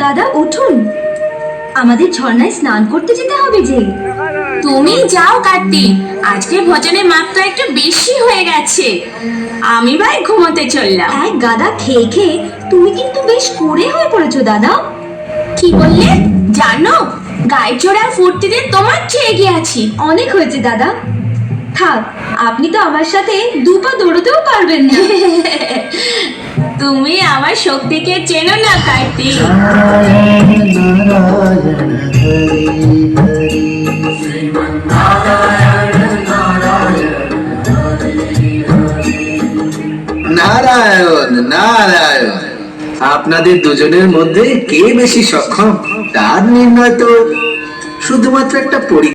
দাদা উঠুন, আমাদের ঝর্ণায় স্নান করতে যেতে হবে যে। তুমি যাও কার্তিক, আজকে ভোজনের মাত্রা একটু বেশি হয়ে গেছে, আমি ভাই ঘুমোতে চললাম। এক গাদা খেয়ে খেয়ে তুমি কিন্তু বেশ কুঁড়ে হয়ে পড়েছো দাদা। কি বললে জানো, গায়ে চোরা ফুর্তিতে তোমার চেয়ে গিয়েছি। অনেক হয়েছে দাদা, থাক, আপনি তো আমার সাথে দুপা দৌড়তেও পারবেন না। তুমি আমার শক্তিকে চেনো না কার্তিক। নারায়ণ নারায়ণ, আপনাদের দুজনের মধ্যে কে বেশি সক্ষম তার নির্ণয় তো শুধুমাত্র একটা পরীক্ষা।